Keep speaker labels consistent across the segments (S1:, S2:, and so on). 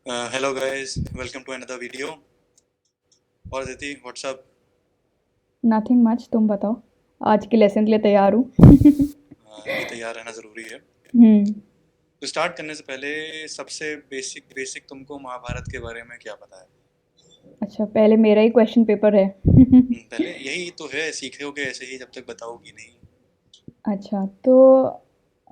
S1: Hello guys, welcome to another video. और दीदी WhatsApp.
S2: Nothing much. तुम बताओ, आज के लेसन के लिए तैयार हूँ।
S1: अभी तैयार रहना ज़रूरी है। तो स्टार्ट करने से पहले सबसे बेसिक तुमको महाभारत के बारे में क्या पता है?
S2: अच्छा, पहले मेरा ही क्वेश्चन पेपर है।
S1: पहले यही तो है, सीखोगे ऐसे ही जब तक बताओगी नहीं।
S2: अच्छा, तो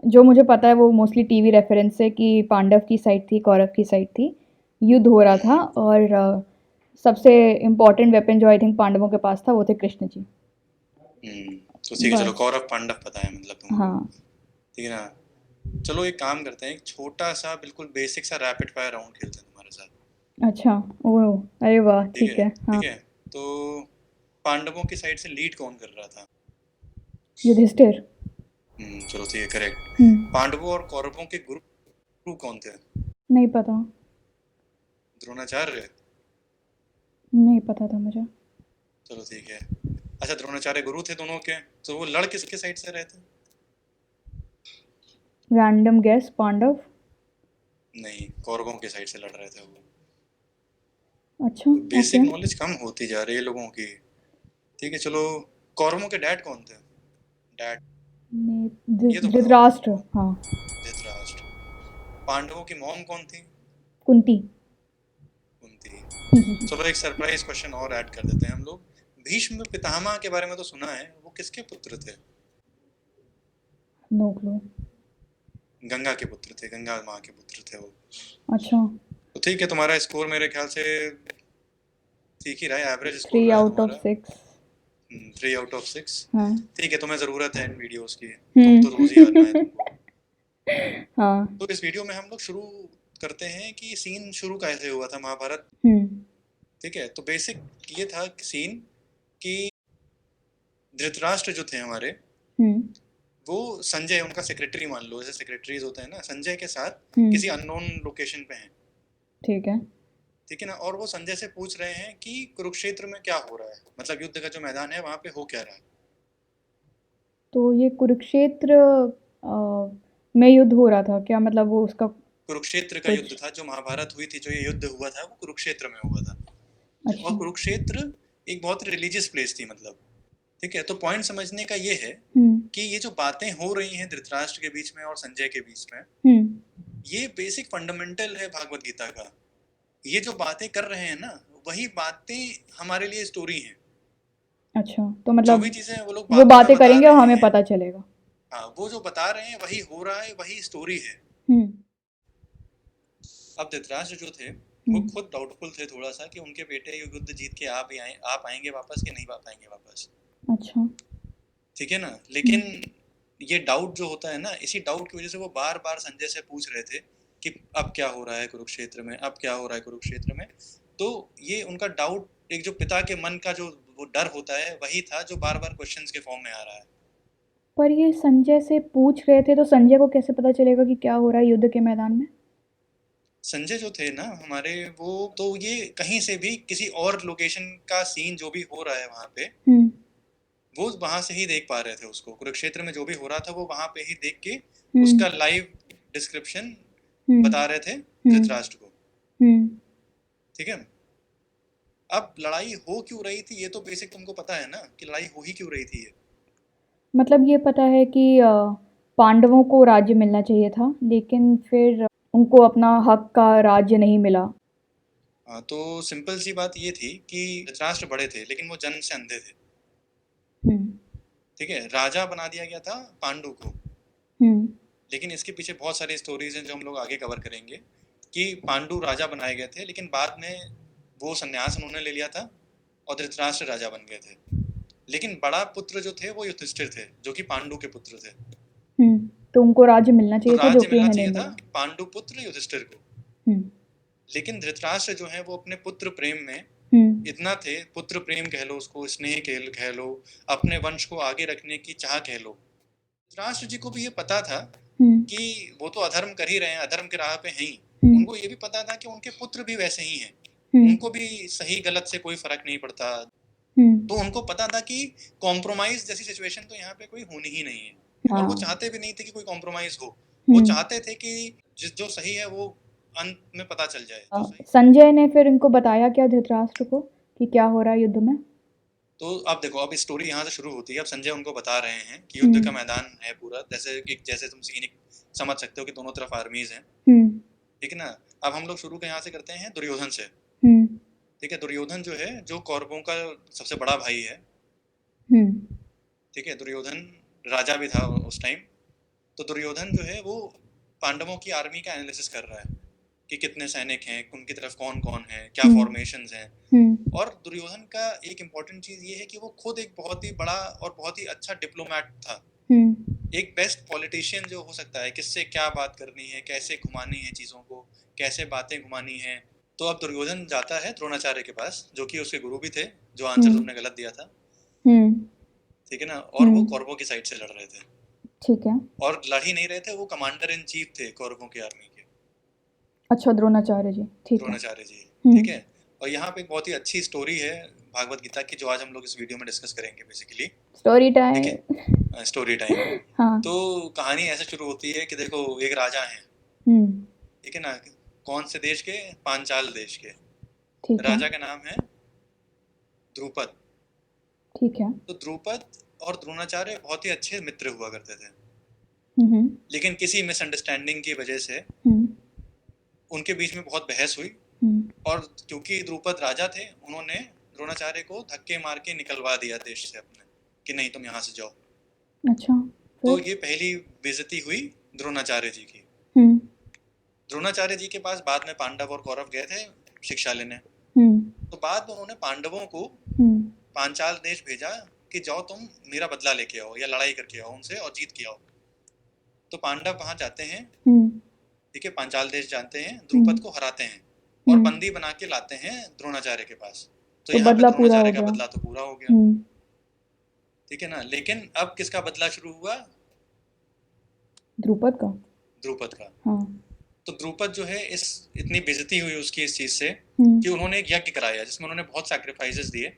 S2: जो मुझे पता है वो मोस्टली टीवी रेफरेंस है कि पांडव की साइड थी, कौरव की साइड थी, युद्ध हो रहा था और सबसे इम्पोर्टेंट वेपन जो आई थिंक पांडवों के पास था वो थे कृष्ण जी।
S1: तो ठीक है, चलो
S2: बस।
S1: कौरव पांडव पता है मतलब तुमको।
S2: हाँ।
S1: ठीक है ना। चलो एक काम करते हैं, एक छोटा सा बिल्कुल बेसिक सा रैपिड फायर राउंड खेलते हैं तुम्हारे साथ।
S2: अच्छा। ओह, अरे वाह,
S1: ठीक
S2: ठीक
S1: है
S2: है। हाँ।
S1: ठीक है। तो पांडवों की साइड से लीड कौन कर रहा था?
S2: युधिष्ठिर।
S1: चलो ठीक है, करेक्ट।
S2: हम्म।
S1: पांडवों और कौरवों के गुरु कौन थे?
S2: नहीं पता।
S1: द्रोणाचार्य।
S2: नहीं पता था मुझे।
S1: चलो ठीक है। अच्छा, द्रोणाचार्य गुरु थे दोनों के, तो वो लड़ किसके साइड से रहे थे?
S2: Random guess, Pandav.
S1: नहीं, कौरवों के साइड से लड़ रहे थे वो।
S2: अच्छा।
S1: Basic
S2: okay.
S1: नॉलेज कम होती जा रही है लोगों की। ठीक है चलो, कौरवों के डैड कौन थे? डैड, ये तो बताओगे
S2: धृतराष्ट्र।
S1: तुमको।
S2: हाँ।
S1: धृतराष्ट्र। पांडवों की मॉम कौन थी?
S2: कुंती।
S1: कुंती। चलो एक सरप्राइज क्वेश्चन और ऐड कर देते हैं हम लोग। भीष्म पितामह के बारे में तो सुना है, वो किसके पुत्र थे?
S2: No clue.
S1: गंगा के पुत्र थे, गंगा माँ के पुत्र थे वो।
S2: अच्छा।
S1: तो ठीक है, तुम्हारा स्कोर मेरे ख्याल से ठीक ही रहा है, एवरेज स्कोर
S2: 3
S1: रहा है
S2: आउट ऑफ
S1: तुम्हारा।
S2: 6।
S1: 3 आउट ऑफ 6।
S2: हाँ।
S1: ठीक है, तुम्हें ज़रूरत है इन वीडियोस की। तुम तो रोज ही आना है तुमको।
S2: हाँ।
S1: तो इस वीडियो में हम लोग शुरू करते हैं कि सीन शुरू कैसे हुआ था महाभारत।
S2: हम्म।
S1: ठीक है, तो बेसिक ये था सीन कि धृतराष्ट्र जो थे हमारे,
S2: हम्म।
S1: वो संजय उनका सेक्रेटरी मान लो, जैसे सेक्रेटरीज होते हैं ना, संजय के साथ किसी
S2: हम्म।
S1: अननोन लोकेशन पे हैं।
S2: ठीक है।
S1: ठीक है ना। और वो संजय से पूछ रहे हैं कि कुरुक्षेत्र में क्या हो रहा है, मतलब युद्ध का जो मैदान है वहां पे हो क्या रहा है।
S2: तो ये कुरुक्षेत्र में युद्ध हो रहा था क्या? मतलब वो उसका
S1: कुरुक्षेत्र का युद्ध
S2: कुछ।
S1: था, जो महाभारत हुई थी, जो ये युद्ध हुआ था वो कुरुक्षेत्र में हुआ था। और
S2: अच्छा।
S1: कुरुक्षेत्र एक बहुत रिलीजियस प्लेस थी मतलब। ठीक है, तो पॉइंट समझने का ये है
S2: हम्म।
S1: कि ये जो बातें हो रही हैं धृतराष्ट्र के बीच में और संजय के बीच में,
S2: हम्म।
S1: ये बेसिक फंडामेंटल है भागवत गीता का। ये जो बातें कर रहे हैं ना, वही बातें हमारे लिए स्टोरी हैं।
S2: अच्छा, तो
S1: जो भी
S2: मतलब
S1: चीजें वो लोग
S2: वो
S1: बातों में
S2: बातें
S1: बता
S2: करेंगे और
S1: रहे
S2: हमें
S1: हैं,
S2: पता चलेगा।
S1: हाँ वो जो बता रहे हैं वही हो रहा है, वही स्टोरी है।
S2: हम्म।
S1: अब धृतराष्ट्र जो थे, वो
S2: हम्म।
S1: खुद डाउटफुल थे थोड़ा सा कि उनके बेटे युद्ध जीत के आ पाएंगे वापस कि नहीं आ पाएंगे वापस।
S2: अच्छा।
S1: ठीक है ना। लेकिन
S2: हम्म।
S1: ये डाउट जो होता है ना, इसी डाउट की वजह से वो बार बार संजय से पूछ रहे थे कि अब क्या हो रहा है कुरुक्षेत्र में, अब क्या हो रहा है कुरुक्षेत्र में। तो ये उनका डाउट, एक जो पिता के मन का जो वो डर होता है, वही था जो बार बार क्वेश्चंस के फॉर्म में आ रहा है।
S2: पर ये संजय से पूछ रहे थे तो संजय को कैसे पता चलेगा कि क्या हो रहा है युद्ध के मैदान में?
S1: संजय जो थे ना हमारे, वो तो ये कहीं से भी किसी और लोकेशन का सीन जो भी हो रहा है वहां पे,
S2: हम्म।
S1: वो वहां से ही देख पा रहे थे उसको। कुरुक्षेत्र में जो भी हो रहा था वो वहां पे ही देख के
S2: हम्म।
S1: उसका लाइव डिस्क्रिप्शन
S2: हम्म।
S1: बता रहे थे
S2: हम्म।
S1: धृतराष्ट्र को।
S2: हम्म।
S1: ठीक है। अब लड़ाई हो क्यों रही थी ये तो बेसिक तुमको पता है ना, कि लड़ाई हो ही क्यों रही थी ये।
S2: मतलब ये पता है कि पांडवों को राज्य मिलना चाहिए था, लेकिन फिर उनको अपना हक का राज्य नहीं मिला।
S1: हाँ, तो सिंपल सी बात ये थी कि धृतराष्ट्र बड़े थे लेकिन वो जन्म से अंधे थे।
S2: हम्म।
S1: ठीक है, राजा बना दिया गया था पांडु को।
S2: हम्म।
S1: लेकिन इसके पीछे बहुत सारी स्टोरीज हैं जो हम लोग आगे कवर करेंगे, कि पांडु राजा बनाए गए थे लेकिन बाद में वो संन्यास उन्होंने ले लिया था और धृतराष्ट्र राजा बन गए थे। लेकिन बड़ा पुत्र जो थे वो युधिष्ठिर थे, जो कि पांडु के पुत्र थे।
S2: तो उनको राज्य मिलना
S1: तो
S2: चाहिए था जो
S1: राज्य
S2: कि
S1: मिलना
S2: उन्हें नहीं
S1: चाहिए था
S2: मिला।
S1: पांडु पुत्र युधिष्ठिर को।
S2: हम्म।
S1: लेकिन धृतराष्ट्र जो है वो अपने पुत्र प्रेम में
S2: हम्म।
S1: इतना थे, पुत्र प्रेम कह लो उसको, स्नेह कह लो, अपने वंश को आगे रखने की चाह कह लो। धृतराष्ट्र जी को भी ये पता था
S2: हम्म।
S1: कि वो तो अधर्म कर ही रहे हैं, अधर्म के राह पे हैं ही।
S2: हम्म।
S1: उनको ये भी पता था कि उनके पुत्र भी वैसे ही हैं,
S2: हम्म।
S1: उनको भी सही गलत से कोई फर्क नहीं पड़ता।
S2: हम्म।
S1: तो उनको पता था कि कॉम्प्रोमाइज जैसी सिचुएशन तो यहाँ पे कोई होनी ही नहीं है। और वो
S2: हाँ।
S1: चाहते भी नहीं थे कि कोई कॉम्प्रोमाइज हो। वो
S2: हम्म।
S1: चाहते थे कि जो सही है वो अंत में पता चल जाए तो सही।
S2: संजय ने फिर इनको बताया क्या धृतराष्ट्र को कि क्या हो रहा है युद्ध में?
S1: तो अब देखो, अब स्टोरी यहाँ से शुरू होती है। अब संजय उनको बता रहे हैं कि युद्ध का मैदान है पूरा, जैसे तुम सीन समझ सकते हो कि दोनों तरफ आर्मीज हैं, ठीक है ना। अब हम लोग शुरू यहाँ से करते हैं दुर्योधन से, ठीक है। दुर्योधन जो है, जो कौरवों का सबसे बड़ा भाई है, ठीक है। दुर्योधन राजा भी था उस टाइम। तो दुर्योधन जो है वो पांडवों की आर्मी का एनालिसिस कर रहा है कि कितने सैनिक हैं, उनकी तरफ कौन कौन है, क्या फॉर्मेशंस हैं। और दुर्योधन का एक इम्पोर्टेंट चीज ये है कि वो खुद एक बहुत ही बड़ा और बहुत ही अच्छा डिप्लोमैट था, एक बेस्ट पॉलिटिशियन जो हो सकता है, किससे क्या बात करनी है, कैसे घुमानी है चीजों को, कैसे बातें घुमानी है। तो अब दुर्योधन जाता है द्रोणाचार्य के पास, जो कि उसके गुरु भी थे, जो आंसर तुमने गलत दिया था, ठीक है ना। और वो कौरवों की साइड से लड़ रहे थे,
S2: ठीक है।
S1: और लड़ ही नहीं रहे थे, वो कमांडर इन चीफ थे कौरवों की आर्मी के।
S2: अच्छा, द्रोणाचार्य जी, ठीक है।
S1: द्रोणाचार्य जी, ठीक है। और यहाँ पे एक बहुत ही अच्छी स्टोरी है भागवत गीता की, जो आज हम लोग इस वीडियो में डिस्कस करेंगे बेसिकली।
S2: Story time.
S1: ठीक है, स्टोरी टाइम।
S2: हाँ।
S1: तो कहानी ऐसे शुरू होती है कि देखो, एक राजा है, ठीक है ना। कौन से देश के? पांचाल देश के।
S2: ठीक है।
S1: राजा का नाम है द्रुपद,
S2: ठीक है।
S1: तो द्रुपद और द्रोणाचार्य बहुत ही अच्छे मित्र हुआ करते थे, लेकिन किसी मिसअंडरस्टैंडिंग की वजह से उनके बीच में बहुत बहस हुई। और क्योंकि द्रुपद राजा थे, उन्होंने द्रोणाचार्य को धक्के मार के निकलवा दिया देश से अपने, कि नहीं तुम यहाँ से जाओ।
S2: अच्छा,
S1: तो ये पहली बेइज्जती हुई द्रोणाचार्य जी की। द्रोणाचार्य जी के पास बाद में पांडव और कौरव गए थे शिक्षा लेने। तो बाद में उन्होंने पांडवों को पांचाल देश भेजा कि जाओ तुम मेरा बदला लेके आओ, या लड़ाई करके आओ उनसे और जीत के आओ। तो पांडव वहां जाते हैं, ठीक है, पांचाल देश जाते हैं, द्रुपद को हराते हैं और बंदी बना के लाते हैं द्रोणाचार्य के पास। तो यहाँ पे द्रोणाचार्य का बदला तो पूरा हो गया, ठीक है ना। लेकिन अब किसका बदला शुरू हुआ?
S2: द्रुपद का।
S1: द्रुपद का।
S2: हाँ।
S1: तो द्रुपद जो है, इतनी बेइज्जती हुई उसकी इस चीज से कि उन्होंने एक यज्ञ कराया जिसमें उन्होंने बहुत सैक्रिफाइसेस दिए।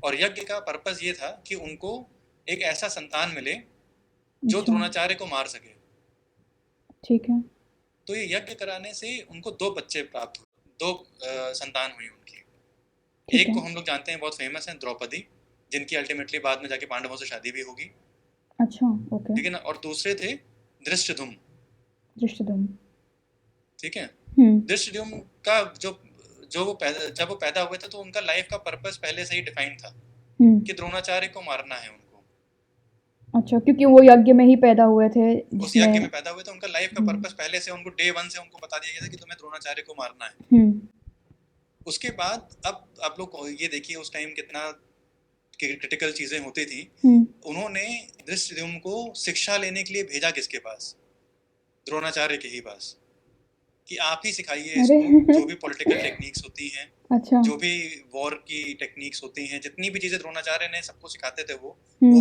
S1: और यज्ञ का पर्पस ये था कि उनको एक ऐसा संतान मिले जो द्रोणाचार्य को मार सके,
S2: ठीक है।
S1: तो ये यज्ञ कराने से उनको 2 बच्चे प्राप्त हुए, 2 संतान हुई उनकी। एक को हम लोग जानते हैं, बहुत फेमस है, द्रौपदी, जिनकी अल्टीमेटली बाद में जाके पांडवों से शादी भी होगी।
S2: अच्छा, ओके।
S1: ठीक है ना। और दूसरे थे धृष्टद्युम्न, ठीक है। धृष्टद्युम्न का जब वो पैदा हुए थे, तो उनका लाइफ का पर्पस पहले से ही डिफाइन था कि द्रोणाचार्य को मारना है उनको।
S2: अच्छा, क्योंकि वो यज्ञ में ही पैदा हुए थे,
S1: उस यज्ञ में पैदा हुए थे, उनका लाइफ का पर्पस पहले से, उनको डे 1 से उनको बता दिया गया था कि तुम्हें द्रोणाचार्य को मारना है। उसके बाद अब आप लोग ये देखिए उस टाइम कितना क्रिटिकल चीजें होती थी। उन्होंने धृष्टद्युम्न को शिक्षा लेने के लिए भेजा किसके पास? द्रोणाचार्य के ही पास, कि आप ही सिखाइए इसको, जो भी पॉलिटिकल टेक्निक्स होती हैं,
S2: अच्छा।
S1: जो भी वॉर की टेक्निक्स होती हैं, जितनी भी चीजें द्रोणाचार्य ने सबको सिखाते थे, वो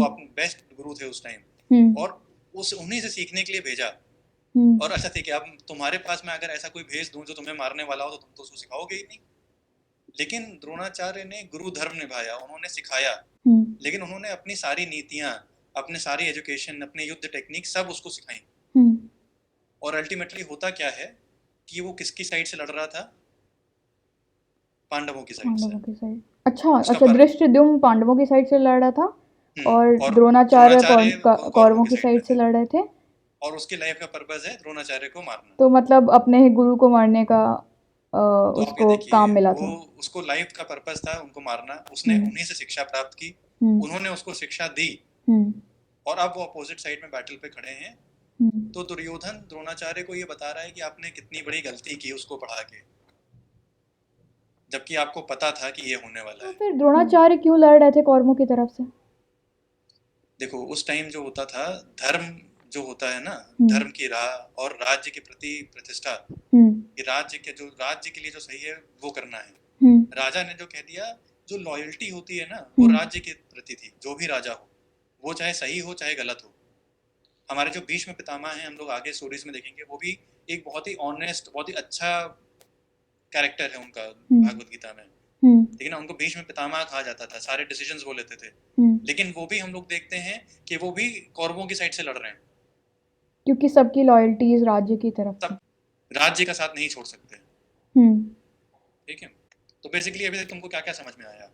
S1: अपने बेस्ट गुरु थे उस टाइम, और उन्हीं से सीखने के लिए भेजा। और अच्छा ठीक है, अब तुम्हारे पास मैं अगर ऐसा कोई भेज दूं जो तुम्हें मारने वाला हो, तो तुम तो उसको सिखाओगे ही नहीं। लेकिन द्रोणाचार्य ने गुरु धर्म निभाया, उन्होंने सिखाया, लेकिन उन्होंने अपनी सारी नीतियां, अपने सारी एजुकेशन, अपने युद्ध टेक्निक सब उसको सिखाई। और अल्टीमेटली होता क्या है कि वो किसकी साइड से लड़ रहा था? पांडवों की साइड से।
S2: अच्छा, धृष्टद्युम्न पांडवों की साइड से लड़ रहा था, और द्रोणाचार्य कौरवों की साइड से लड़ रहे थे।
S1: और उसकी लाइफ का पर्पस है द्रोणाचार्य को मारना।
S2: तो मतलब अपने ही गुरु को मारने का उसको काम मिला था।
S1: उसको लाइफ का पर्पस था उनको मारना। उसने उन्हीं से शिक्षा प्राप्त की, उन्होंने उसको शिक्षा दी, और अब वो अपोजिट साइड में बैटल पे खड़े हैं। तो दुर्योधन द्रोणाचार्य को ये बता रहा है कि आपने कितनी बड़ी गलती की उसको पढ़ा के, जबकि आपको पता था कि ये होने वाला है।
S2: तो फिर द्रोणाचार्य क्यों लड़ रहे थे कौरवों की तरफ से?
S1: देखो उस टाइम जो होता था, धर्म जो होता है ना, धर्म की राह और राज्य के प्रति प्रतिष्ठा, कि राज्य के लिए जो सही है वो करना है। राजा ने जो कह दिया, जो लॉयल्टी होती है ना, वो राज्य के प्रति थी। जो भी राजा हो, वो चाहे सही हो चाहे गलत हो। हमारे जो भीष्म पितामह हैं, हम लोग आगे स्टोरीज में देखेंगे, वो भी एक बहुत ही ऑनेस्ट, बहुत ही अच्छा कैरेक्टर है उनका भागवत गीता में, ठीक है ना। उनको भीष्म पितामह कहा जाता था, सारे डिसीजंस वो लेते थे। लेकिन वो भी हम लोग देखते हैं कि वो भी कौरवों की साइड से लड़ रहे हैं,
S2: क्योंकि सबकी लॉयल्टीज राज्य की तरफ थी।
S1: राज्य का साथ नहीं छोड़ सकते।
S2: हम्म
S1: ठीक है, तो बेसिकली अभी तक तुमको क्या क्या समझ में आया?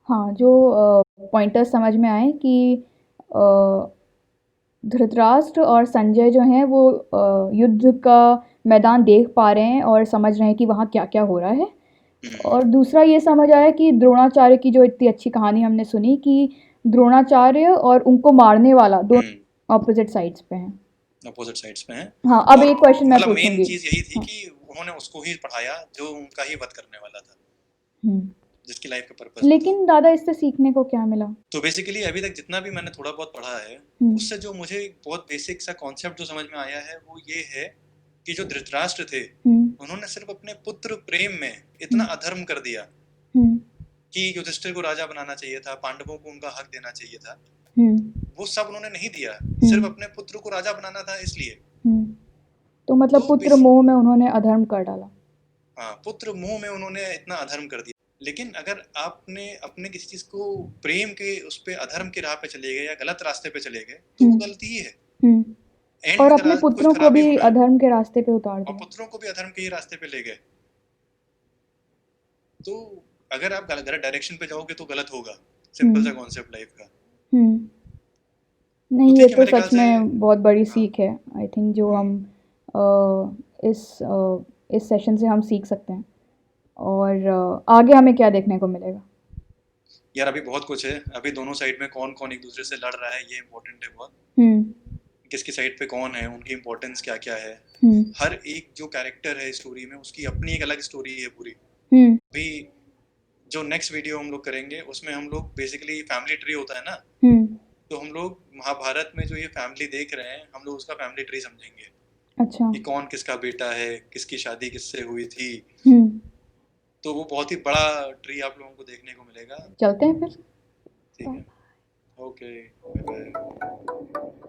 S2: हाँ, जो पॉइंटर्स समझ में आए कि अ, धृतराष्ट्र और संजय जो हैं वो युद्ध का मैदान देख पा रहे हैं और समझ रहे हैं कि वहाँ क्या क्या हो रहा है। और दूसरा ये समझ आया कि द्रोणाचार्य की जो इतनी अच्छी कहानी हमने सुनी कि द्रोणाचार्य और उनको मारने वाला दोनों ऑपोजिट साइड्स पे हैं।
S1: अपोजिट साइड्स पे हैं।
S2: हाँ, अब
S1: और
S2: एक क्वेश्चन मैं
S1: मतलब मेन
S2: पूछूंगी।
S1: चीज यही थी
S2: हाँ,
S1: कि उन्होंने उसको ही पढ़ाया जो उनका ही वध करने वाला था,
S2: हम्म।
S1: जिसकी लाइफ का पर्पस वो था।
S2: लेकिन दादा इससे सीखने को क्या मिला?
S1: तो बेसिकली अभी तक जितना भी मैंने थोड़ा बहुत पढ़ा है, उससे जो मुझे बहुत बेसिक सा कॉन्सेप्ट जो समझ में आया है वो ये है कि जो धृतराष्ट्र थे उन्होंने सिर्फ अपने पुत्र प्रेम में इतना अधर्म कर दिया कि युधिष्ठिर को राजा बनाना चाहिए था, पांडवों को उनका हक देना चाहिए था, वो सब उन्होंने नहीं दिया, सिर्फ अपने पुत्र को राजा बनाना था इसलिए।
S2: तो मतलब
S1: तो
S2: पुत्र मोह में उन्होंने अधर्म कर डाला।
S1: हाँ, पुत्र मोह में उन्होंने इतना अधर्म कर दिया। लेकिन अगर आपने अपने किसी चीज को प्रेम के उस पे अधर्म की राह पे चले गए या गलत रास्ते पे चले गए तो वो गलती ही है। एंड
S2: और
S1: में
S2: अपने
S1: कुछ
S2: पुत्रों को
S1: खराब ही
S2: भी
S1: होना है,
S2: अधर्म के रास्ते पे उतार
S1: और
S2: दिया।
S1: पुत्रों को भी अधर्म के ही रास्ते पे ले गए। तो अगर आप गलत डायरेक्शन पे जाओगे तो गलत होगा, सिंपल सा कॉन्सेप्ट लाइफ का।
S2: नहीं,
S1: तो
S2: ये
S1: ठीक है,
S2: तो
S1: मेरे ख्याल
S2: सच
S1: से
S2: में बहुत बड़ी
S1: हाँ,
S2: सीख है आई थिंक जो हम इस सेशन से हम सीख सकते हैं। और आगे हमें क्या देखने को मिलेगा?
S1: यार अभी बहुत कुछ है। अभी दोनों साइड में कौन कौन एक दूसरे से लड़ रहा है ये इम्पोर्टेंट है बहुत। किसकी साइड पे कौन है, उनकी इम्पोर्टेंस क्या क्या है। हर एक जो कैरेक्टर है स्टोरी में उसकी अपनी एक अलग स्टोरी है पूरी। अभी जो नेक्स्ट वीडियो हम लोग करेंगे उसमें हम लोग बेसिकली फैमिली ट्री होता है ना, तो हम लोग महाभारत में जो ये फैमिली देख रहे हैं हम लोग उसका फैमिली ट्री समझेंगे।
S2: अच्छा।
S1: कि कौन किसका बेटा है, किसकी शादी किससे हुई थी।
S2: हम्म
S1: तो वो बहुत ही बड़ा ट्री आप लोगों को देखने को मिलेगा।
S2: चलते हैं फिर।
S1: ठीक है, ओके, बाय बाय।